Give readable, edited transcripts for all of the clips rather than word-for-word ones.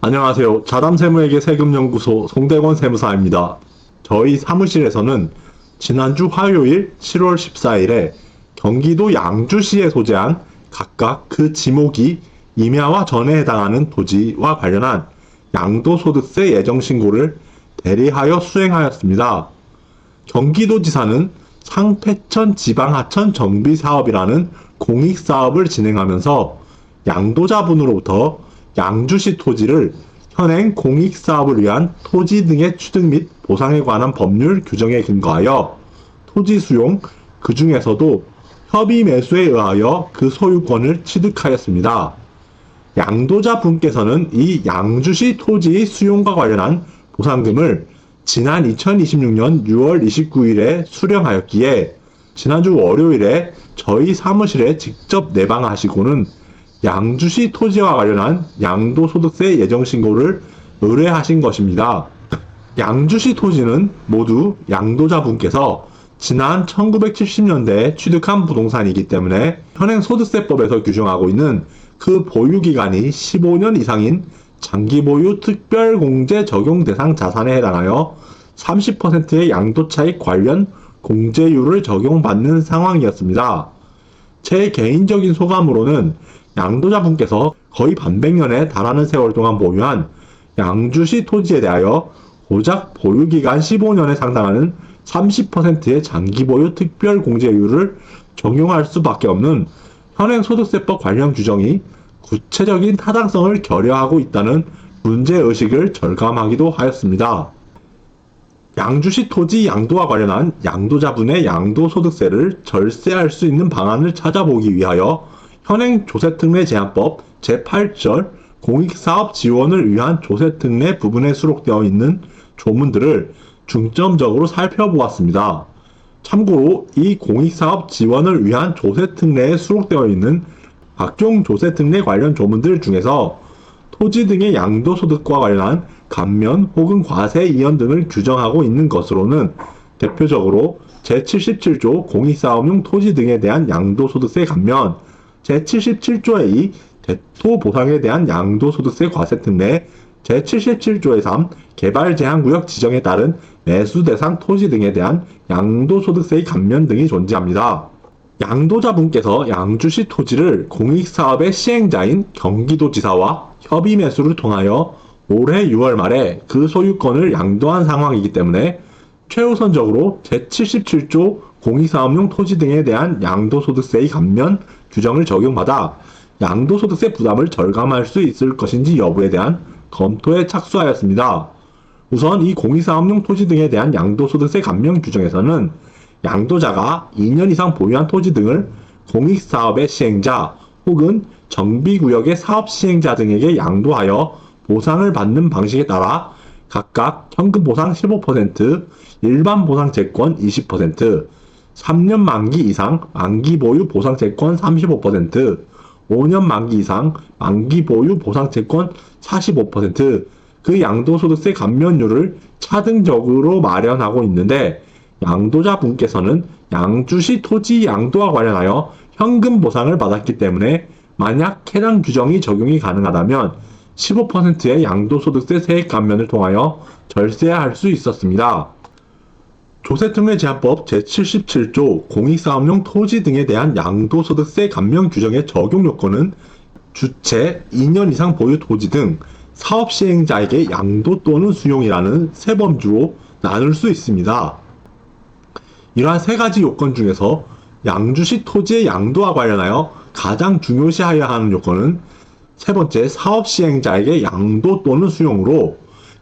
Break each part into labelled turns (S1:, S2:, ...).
S1: 안녕하세요. 자담세무에게 세금연구소 송대건 세무사입니다. 저희 사무실에서는 지난주 화요일 7월 14일에 경기도 양주시에 소재한 각각 그 지목이 임야와 전에 해당하는 토지와 관련한 양도소득세 예정신고를 대리하여 수행하였습니다. 경기도지사는 상패천 지방하천 정비사업이라는 공익사업을 진행하면서 양도자분으로부터 양주시 토지를 현행 공익사업을 위한 토지 등의 취득 및 보상에 관한 법률 규정에 근거하여 토지 수용, 그 중에서도 협의 매수에 의하여 그 소유권을 취득하였습니다. 양도자 분께서는 이 양주시 토지의 수용과 관련한 보상금을 지난 2026년 6월 29일에 수령하였기에 지난주 월요일에 저희 사무실에 직접 내방하시고는 양주시 토지와 관련한 양도소득세 예정신고를 의뢰하신 것입니다. 양주시 토지는 모두 양도자분께서 지난 1970년대에 취득한 부동산이기 때문에 현행 소득세법에서 규정하고 있는 그 보유기간이 15년 이상인 장기보유 특별공제 적용 대상 자산에 해당하여 30%의 양도차익 관련 공제율을 적용받는 상황이었습니다. 제 개인적인 소감으로는 양도자분께서 거의 반백년에 달하는 세월 동안 보유한 양주시 토지에 대하여 고작 보유기간 15년에 상당하는 30%의 장기보유 특별공제율을 적용할 수밖에 없는 현행 소득세법 관련 규정이 구체적인 타당성을 결여하고 있다는 문제의식을 절감하기도 하였습니다. 양주시 토지 양도와 관련한 양도자분의 양도소득세를 절세할 수 있는 방안을 찾아보기 위하여 현행 조세특례 제한법 제8절 공익사업 지원을 위한 조세특례 부분에 수록되어 있는 조문들을 중점적으로 살펴보았습니다. 참고로 이 공익사업 지원을 위한 조세특례에 수록되어 있는 각종 조세특례 관련 조문들 중에서 토지 등의 양도소득과 관련한 감면 혹은 과세 이연 등을 규정하고 있는 것으로는 대표적으로 제77조 공익사업용 토지 등에 대한 양도소득세 감면, 제77조의 2 대토보상에 대한 양도소득세 과세특례, 제77조의 3 개발제한구역 지정에 따른 매수대상 토지 등에 대한 양도소득세의 감면 등이 존재합니다. 양도자분께서 양주시 토지를 공익사업의 시행자인 경기도지사와 협의 매수를 통하여 올해 6월 말에 그 소유권을 양도한 상황이기 때문에 최우선적으로 제77조 공익사업용 토지 등에 대한 양도소득세의 감면 규정을 적용받아 양도소득세 부담을 절감할 수 있을 것인지 여부에 대한 검토에 착수하였습니다. 우선 이 공익사업용 토지 등에 대한 양도소득세 감면 규정에서는 양도자가 2년 이상 보유한 토지 등을 공익사업의 시행자 혹은 정비구역의 사업시행자 등에게 양도하여 보상을 받는 방식에 따라 각각 현금보상 15%, 일반보상채권 20%, 3년 만기 이상 만기보유 보상채권 35%, 5년 만기 이상 만기보유 보상채권 45%, 그 양도소득세 감면율을 차등적으로 마련하고 있는데 양도자분께서는 양주시 토지 양도와 관련하여 현금 보상을 받았기 때문에 만약 해당 규정이 적용이 가능하다면 15%의 양도소득세 세액 감면을 통하여 절세할 수 있었습니다. 조세특례 제한법 제77조 공익사업용 토지 등에 대한 양도소득세 감면 규정의 적용 요건은 주체, 2년 이상 보유 토지 등 사업시행자에게 양도 또는 수용이라는 세 범주로 나눌 수 있습니다. 이러한 세 가지 요건 중에서 양주시 토지의 양도와 관련하여 가장 중요시하여야 하는 요건은 세 번째, 사업시행자에게 양도 또는 수용으로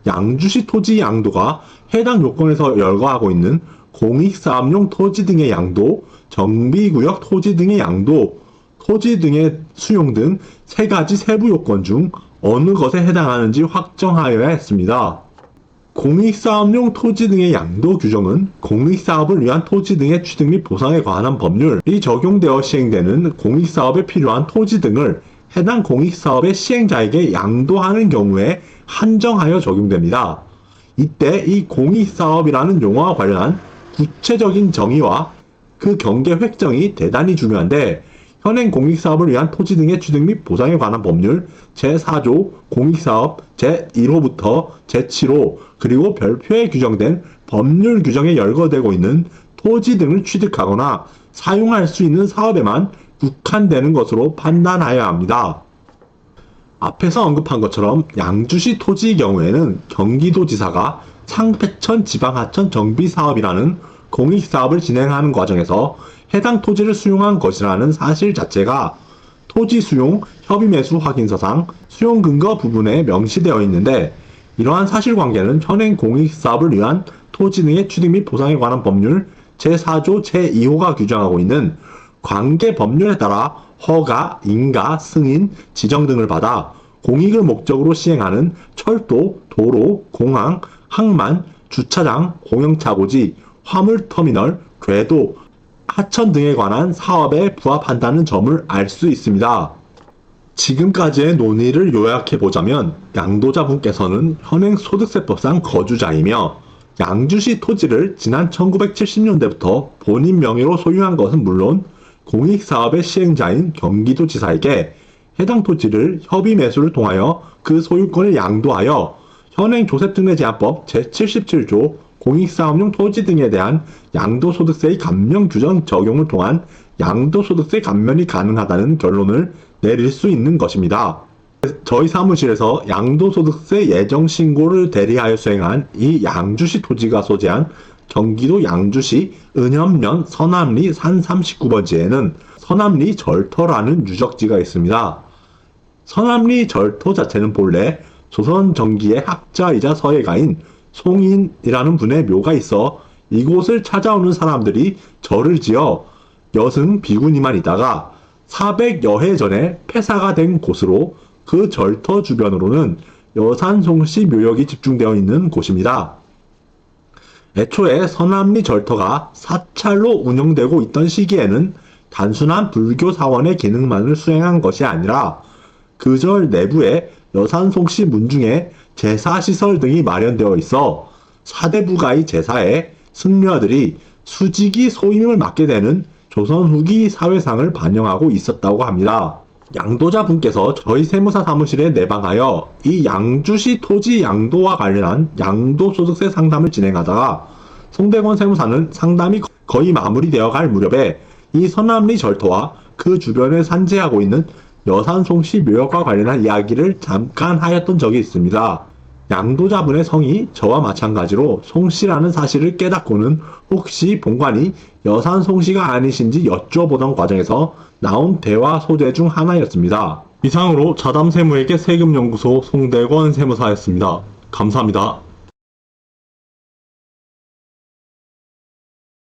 S1: 양주시 토지 양도가 해당 요건에서 열거하고 있는 공익사업용 토지 등의 양도, 정비구역 토지 등의 양도, 토지 등의 수용 등 세 가지 세부 요건 중 어느 것에 해당하는지 확정하여야 했습니다. 공익사업용 토지 등의 양도 규정은 공익사업을 위한 토지 등의 취득 및 보상에 관한 법률이 적용되어 시행되는 공익사업에 필요한 토지 등을 해당 공익사업의 시행자에게 양도하는 경우에 한정하여 적용됩니다. 이때 이 공익사업이라는 용어와 관련한 구체적인 정의와 그 경계 획정이 대단히 중요한데 현행 공익사업을 위한 토지 등의 취득 및 보상에 관한 법률 제4조 공익사업 제1호부터 제7호 그리고 별표에 규정된 법률 규정에 열거되고 있는 토지 등을 취득하거나 사용할 수 있는 사업에만 국한되는 것으로 판단하여야 합니다. 앞에서 언급한 것처럼 양주시 토지의 경우에는 경기도지사가 상패천 지방하천 정비사업이라는 공익사업을 진행하는 과정에서 해당 토지를 수용한 것이라는 사실 자체가 토지 수용 협의매수 확인서상 수용 근거 부분에 명시되어 있는데, 이러한 사실관계는 현행 공익사업을 위한 토지 등의 취득 및 보상에 관한 법률 제4조 제2호가 규정하고 있는 관계 법률에 따라 허가, 인가, 승인, 지정 등을 받아 공익을 목적으로 시행하는 철도, 도로, 공항, 항만, 주차장, 공영차고지, 화물터미널, 궤도, 하천 등에 관한 사업에 부합한다는 점을 알 수 있습니다. 지금까지의 논의를 요약해보자면 양도자분께서는 현행 소득세법상 거주자이며 양주시 토지를 지난 1970년대부터 본인 명의로 소유한 것은 물론 공익사업의 시행자인 경기도지사에게 해당 토지를 협의 매수를 통하여 그 소유권을 양도하여 현행 조세특례제한법 제77조 공익사업용 토지 등에 대한 양도소득세의 감면 규정 적용을 통한 양도소득세 감면이 가능하다는 결론을 내릴 수 있는 것입니다. 저희 사무실에서 양도소득세 예정신고를 대리하여 수행한 이 양주시 토지가 소재한 경기도 양주시 은현면 서남리 산 39번지에는 서남리 절터라는 유적지가 있습니다. 서남리 절터 자체는 본래 조선 전기의 학자이자 서예가인 송인이라는 분의 묘가 있어 이곳을 찾아오는 사람들이 절을 지어 여승 비구니만 있다가 400여 해 전에 폐사가 된 곳으로 그 절터 주변으로는 여산송씨 묘역이 집중되어 있는 곳입니다. 애초에 서남리 절터가 사찰로 운영되고 있던 시기에는 단순한 불교 사원의 기능만을 수행한 것이 아니라 그 절 내부에 여산송씨 문중에 제사시설 등이 마련되어 있어 사대부가의 제사에 승려들이 수직이 소임을 맡게 되는 조선 후기 사회상을 반영하고 있었다고 합니다. 양도자분께서 저희 세무사 사무실에 내방하여 이 양주시 토지 양도와 관련한 양도소득세 상담을 진행하다가 송대권 세무사는 상담이 거의 마무리되어 갈 무렵에 이 서남리 절터와 그 주변을 산재하고 있는 여산송씨 묘역과 관련한 이야기를 잠깐 하였던 적이 있습니다. 양도자분의 성이 저와 마찬가지로 송씨라는 사실을 깨닫고는 혹시 본관이 여산송씨가 아니신지 여쭤보던 과정에서 나온 대화 소재 중 하나였습니다. 이상으로 자담세무에게 세금연구소 송대권 세무사였습니다. 감사합니다.